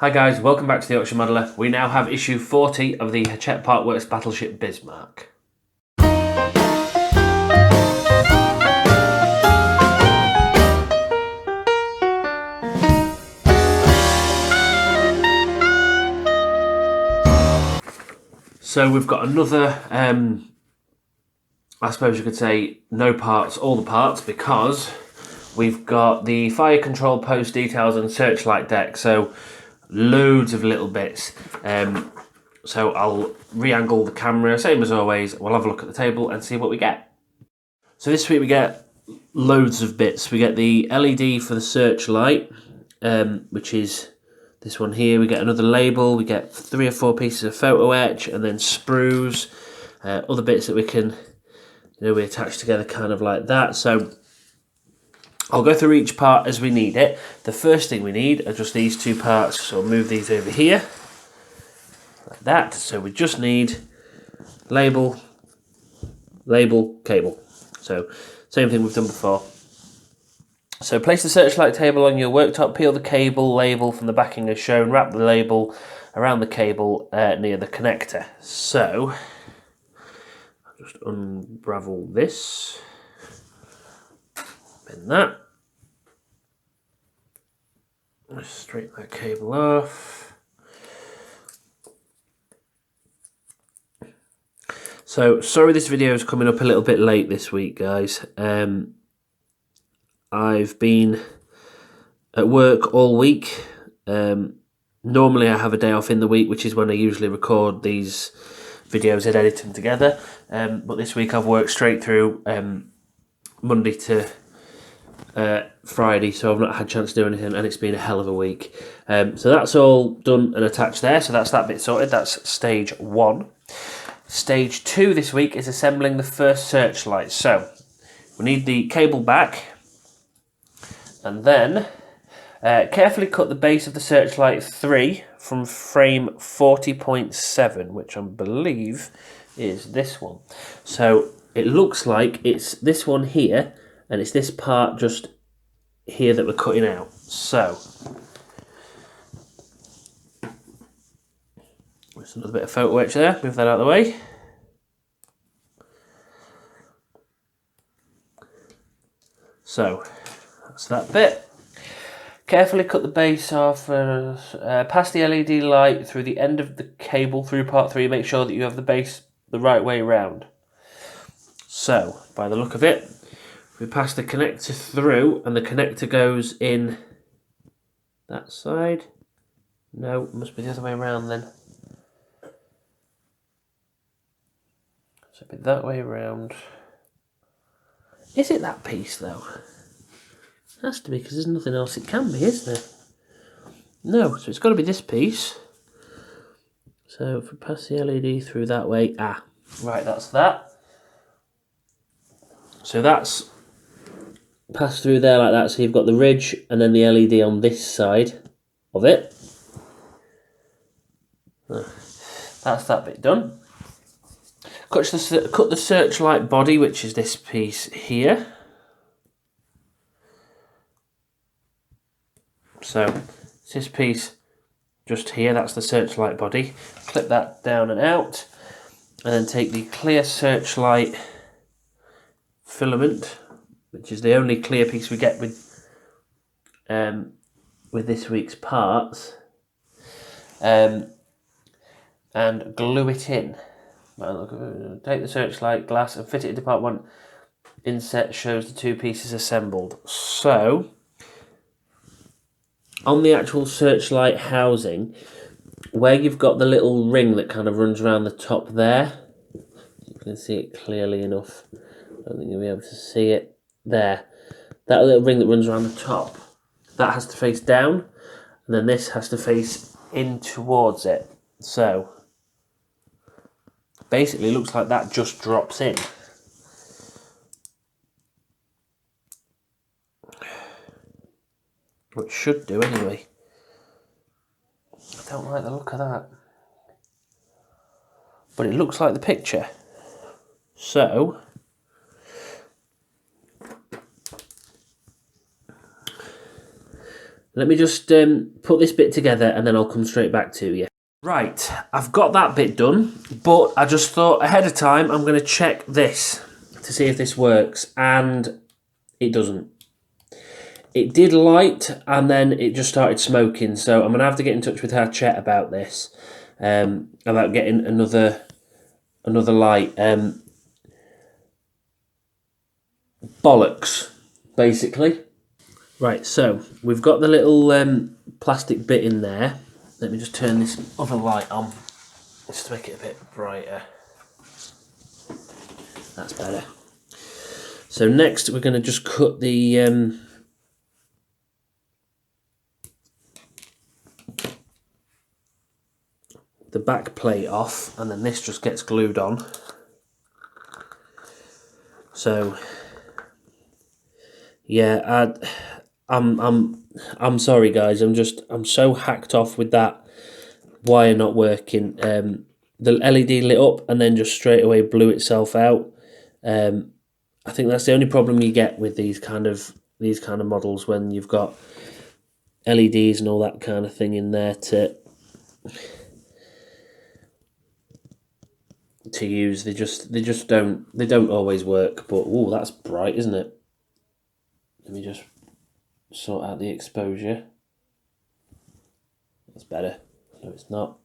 Hi guys, welcome back to the Yorkshire Modeller. We now have issue 40 of the Hachette Partworks Battleship Bismarck. So we've got another, I suppose you could say, no parts, all the parts, because we've got the fire control post details and searchlight deck. So loads of little bits. So I'll re-angle the camera, same as always. We'll have a look at the table and see what we get. So this week we get loads of bits. We get the LED for the searchlight, which is this one here. We get another label. We get 3 or 4 pieces of photo etch, and then sprues, other bits that we can, we attach together kind of like that. So I'll go through each part as we need it. The first thing we need are just these 2 parts, so I'll move these over here, like that. So we just need label, cable. So same thing we've done before. So place the searchlight table on your worktop, peel the cable label from the backing as shown, wrap the label around the cable near the connector. So I'll just unravel this. Bend that. Let's straighten that cable off. So sorry this video is coming up a little bit late this week, guys. I've been at work all week. Normally I have a day off in the week, which is when I usually record these videos and edit them together. But this week I've worked straight through Monday to Friday, so I've not had a chance to do anything, and it's been a hell of a week. So that's all done and attached there, so that's that bit sorted. That's stage 1. Stage 2 this week is assembling the first searchlight. So we need the cable back, and then carefully cut the base of the searchlight 3 from frame 40.7, which I believe is this one. So it looks like it's this one here, and it's this part just here that we're cutting out. So there's another bit of photo etch there, move that out of the way. So that's that bit. Carefully cut the base off, past the LED light through the end of the cable through part 3. Make sure that you have the base the right way round. So, by the look of it, we pass the connector through, and the connector goes in that side. No, it must be the other way around then. So it'll be that way around. Is it that piece though? It has to be, because there's nothing else it can be, is there? No, so it's got to be this piece. So if we pass the LED through that way, right, that's that. So that's passed through there like that, so you've got the ridge and then the LED on this side of it. That's that bit done. Cut the searchlight body, which is this piece here. So it's this piece just here, that's the searchlight body. Clip that down and out, and then take the clear searchlight filament, which is the only clear piece we get with this week's parts, and glue it in. Take the searchlight glass and fit it into part 1. Inset shows the 2 pieces assembled. So on the actual searchlight housing, where you've got the little ring that kind of runs around the top there, you can see it clearly enough. I don't think you'll be able to see it there. That little ring that runs around the top, that has to face down, and then this has to face in towards it. So basically it looks like that just drops in. Or it should do anyway. I don't like the look of that. But it looks like the picture. So Let me just put this bit together and then I'll come straight back to you. Right, I've got that bit done, but I just thought ahead of time I'm going to check this to see if this works, and it doesn't. It did light and then it just started smoking, so I'm going to have to get in touch with Hachette about this, about getting another light. Bollocks, basically. Right, so we've got the little plastic bit in there. Let me just turn this other light on just to make it a bit brighter. That's better. So next we're going to just cut the back plate off, and then this just gets glued on. So yeah, I'm sorry guys, I'm so hacked off with that wire not working. The LED lit up and then just straight away blew itself out. I think that's the only problem you get with these kind of models, when you've got LEDs and all that kind of thing in there to use. They just don't always work. But oh, that's bright, isn't it? Let me just sort out the exposure. That's better. No, it's not.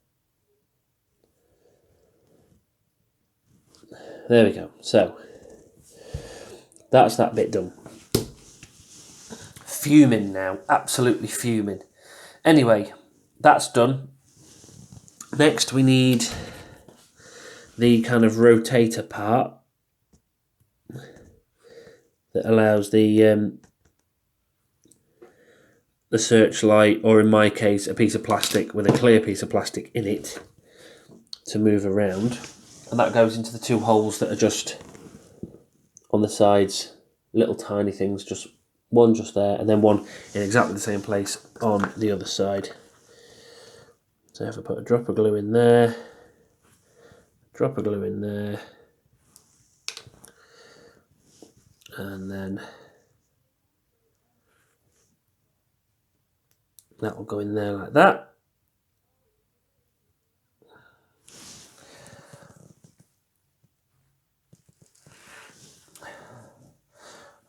There we go. So that's that bit done. Fuming now, absolutely fuming. Anyway, that's done. Next we need the kind of rotator part that allows the Searchlight, or in my case a piece of plastic with a clear piece of plastic in it, to move around, and that goes into the two holes that are just on the sides, little tiny things, just one just there and then one in exactly the same place on the other side. So if I put a drop of glue in there, drop of glue in there, and then that will go in there like that.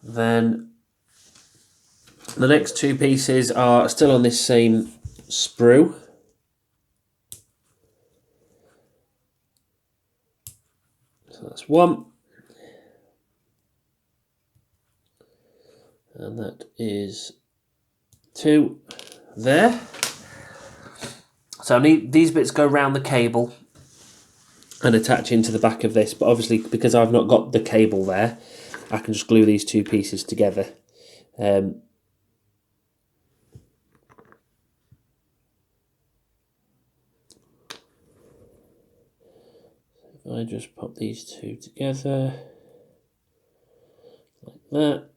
Then the next two pieces are still on this same sprue. So that's one. And that is two there. So I need these bits go round the cable and attach into the back of this, but obviously because I've not got the cable there, I can just glue these two pieces together. If I just pop these two together like that,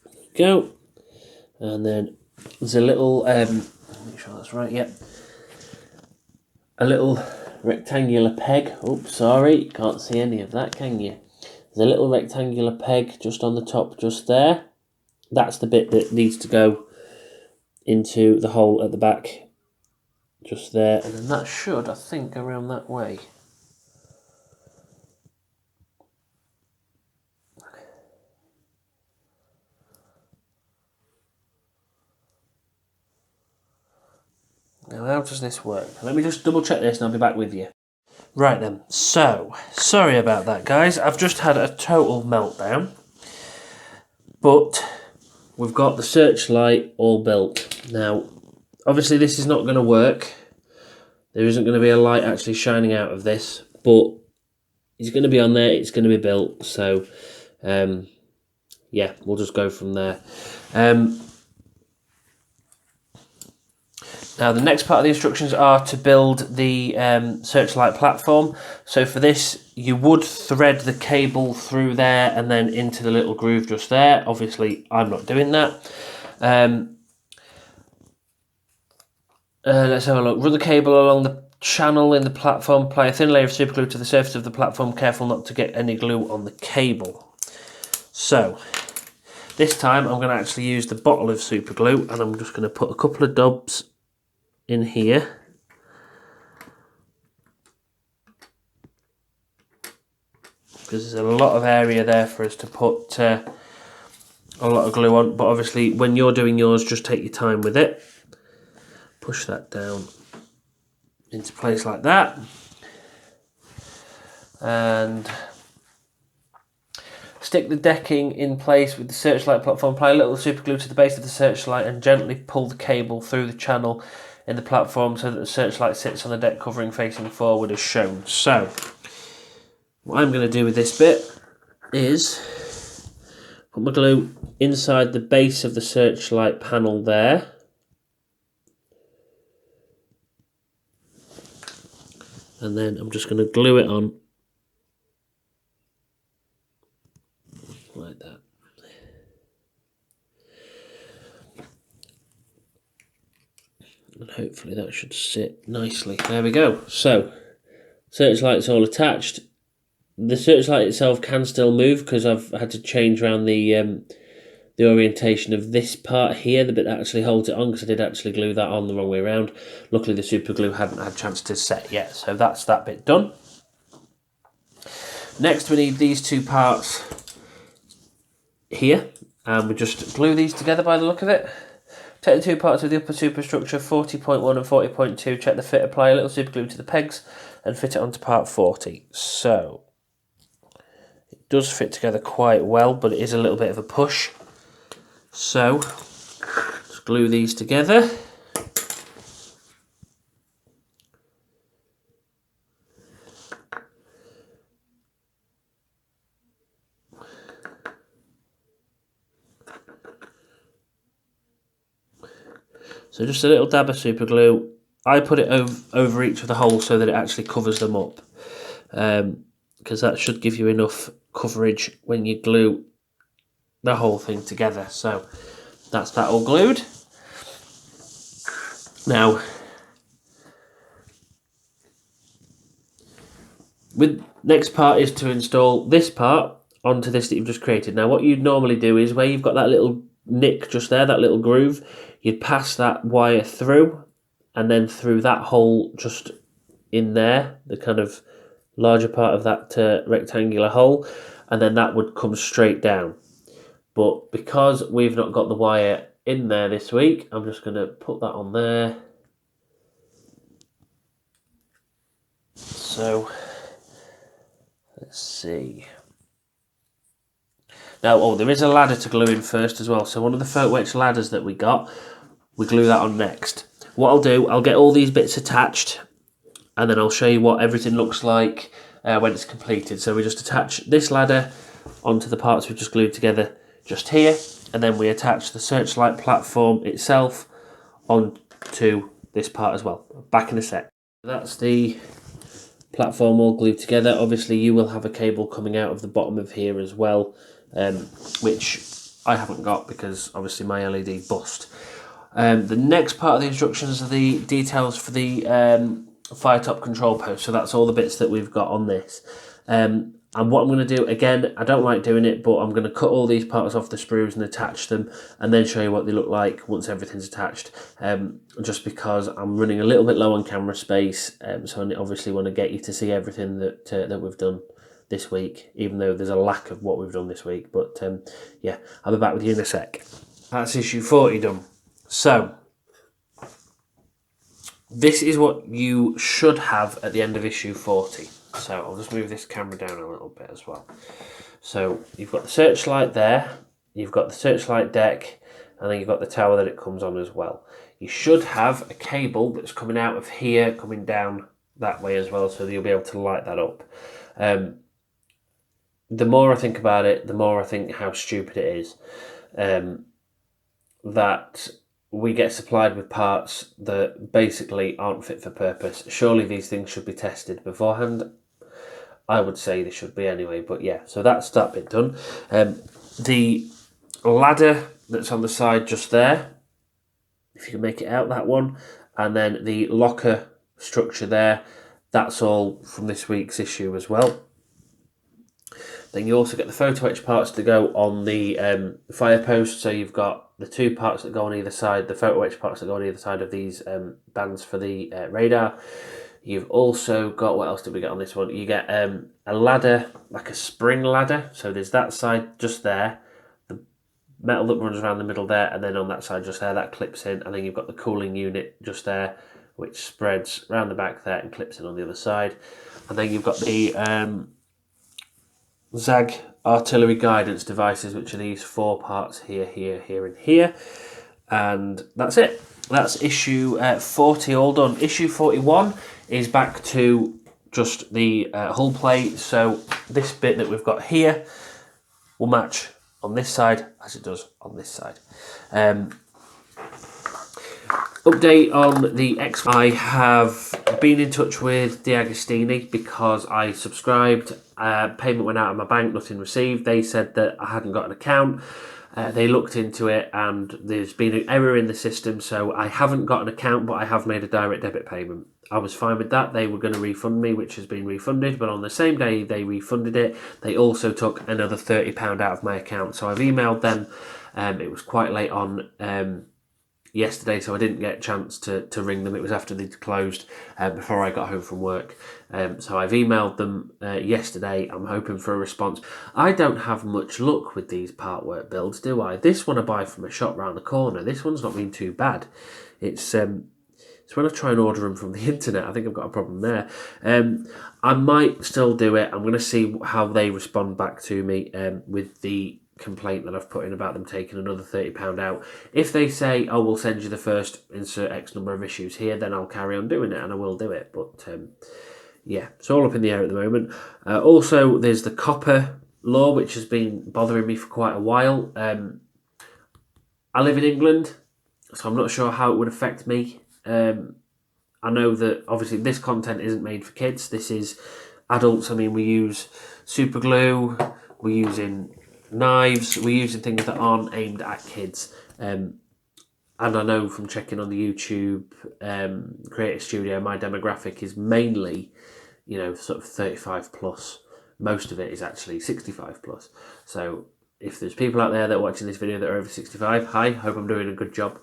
there we go. And then there's a little, make sure that's right, yep. A little rectangular peg. Oops, sorry, can't see any of that, can you? There's a little rectangular peg just on the top, just there. That's the bit that needs to go into the hole at the back, just there. And then that should, I think, go around that way. Now, how does this work? Let me just double check this and I'll be back with you. Right then, so, sorry about that guys, I've just had a total meltdown, but we've got the Searchlight all built. Now, obviously this is not going to work, there isn't going to be a light actually shining out of this, but it's going to be on there, it's going to be built, so yeah, we'll just go from there. Now the next part of the instructions are to build the Searchlight platform. So for this you would thread the cable through there and then into the little groove just there. Obviously I'm not doing that. Let's have a look. Run the cable along the channel in the platform, apply a thin layer of super glue to the surface of the platform, careful not to get any glue on the cable. So This time I'm going to actually use the bottle of super glue, and I'm just going to put a couple of dobs in here. Because there's a lot of area there for us to put a lot of glue on, but obviously when you're doing yours, just take your time with it. Push that down into place like that, and stick the decking in place with the Searchlight platform. Apply a little super glue to the base of the Searchlight and gently pull the cable through the channel in the platform so that the Searchlight sits on the deck covering facing forward as shown. So what I'm going to do with this bit is put my glue inside the base of the Searchlight panel there. And then I'm just going to glue it on like that. And hopefully that should sit nicely. There we go. So, Searchlight's all attached. The Searchlight itself can still move because I've had to change around the orientation of this part here, the bit that actually holds it on, because I did actually glue that on the wrong way around. Luckily the super glue hadn't had a chance to set yet, so that's that bit done. Next we need these two parts here, and we just glue these together by the look of it. Take the two parts of the upper superstructure, 40.1 and 40.2, check the fit, apply a little super glue to the pegs and fit it onto part 40. So it does fit together quite well, but it is a little bit of a push. So let's glue these together. So just a little dab of super glue. I put it over each of the holes so that it actually covers them up, because that should give you enough coverage when you glue the whole thing together. So that's that all glued. Now, next part is to install this part onto this that you've just created. Now what you'd normally do is where you've got that little nick just there, that little groove, you'd pass that wire through and then through that hole just in there, the kind of larger part of that rectangular hole, and then that would come straight down. But because we've not got the wire in there this week, I'm just going to put that on there. So let's see. Now, there is a ladder to glue in first as well. So one of the Folk Wedge ladders that we got, we glue that on next. What I'll do, I'll get all these bits attached, and then I'll show you what everything looks like when it's completed. So we just attach this ladder onto the parts we've just glued together just here, and then we attach the Searchlight platform itself onto this part as well. Back in a sec. That's the platform all glued together. Obviously you will have a cable coming out of the bottom of here as well, which I haven't got because obviously my LED bust. The next part of the instructions are the details for the fire top control post, so that's all the bits that we've got on this. And what I'm going to do, again, I don't like doing it, but I'm going to cut all these parts off the sprues and attach them, and then show you what they look like once everything's attached, just because I'm running a little bit low on camera space, so I obviously want to get you to see everything that we've done this week, even though there's a lack of what we've done this week. But yeah, I'll be back with you in a sec. That's issue 40 done. So this is what you should have at the end of issue 40. So I'll just move this camera down a little bit as well. So you've got the Searchlight there, you've got the Searchlight deck, and then you've got the tower that it comes on as well. You should have a cable that's coming out of here, coming down that way as well, so that you'll be able to light that up. The more I think about it, the more I think how stupid it is that we get supplied with parts that basically aren't fit for purpose. Surely these things should be tested beforehand. I would say they should be anyway, but yeah, so that's that bit done. The ladder that's on the side just there, if you can make it out, that one, and then the locker structure there, that's all from this week's issue as well. Then you also get the photo etch parts to go on the fire post. So you've got the 2 parts that go on either side, the photo etch parts that go on either side of these bands for the radar. You've also got, what else did we get on this one? You get a ladder, like a spring ladder. So there's that side just there, the metal that runs around the middle there, and then on that side just there, that clips in. And then you've got the cooling unit just there, which spreads around the back there and clips in on the other side. And then you've got the ZAG artillery guidance devices, which are these 4 parts here, here, here, and here. And that's it. That's issue 40 all done. Issue 41 is back to just the hull plate. So this bit that we've got here will match on this side as it does on this side. Update on the X. I have been in touch with Deagostini because I subscribed. Payment went out of my bank, nothing received. They said that I hadn't got an account. They looked into it and there's been an error in the system, so I haven't got an account, but I have made a direct debit payment. I was fine with that. They were going to refund me, which has been refunded, but on the same day they refunded it, they also took another £30 out of my account. So I've emailed them. It was quite late on yesterday, so I didn't get a chance to ring them. It was after they'd closed before I got home from work. So I've emailed them yesterday. I'm hoping for a response. I don't have much luck with these partwork builds, do I? This one I buy from a shop round the corner. This one's not been too bad. It's when I try and order them from the internet, I think I've got a problem there. I might still do it. I'm going to see how they respond back to me with the complaint that I've put in about them taking another £30 out. If they say, oh, we'll send you the first insert X number of issues here, then I'll carry on doing it, and I will do it. But yeah, it's all up in the air at the moment. Also, there's the copper law, which has been bothering me for quite a while. I live in England, so I'm not sure how it would affect me. I know that obviously this content isn't made for kids. This is adults. I mean, we use super glue, we're using knives, we're using things that aren't aimed at kids. And I know from checking on the YouTube Creator Studio, my demographic is mainly, you know, sort of 35 plus. Most of it is actually 65 plus. So if there's people out there that are watching this video that are over 65, hi, hope I'm doing a good job.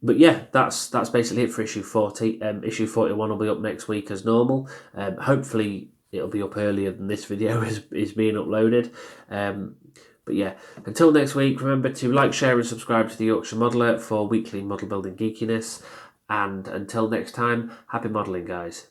But yeah, that's basically it for issue 40. Issue 41 will be up next week as normal. Hopefully it'll be up earlier than this video is being uploaded. But yeah, until next week, remember to like, share and subscribe to the Yorkshire Modeller for weekly model building geekiness. And until next time, happy modelling, guys.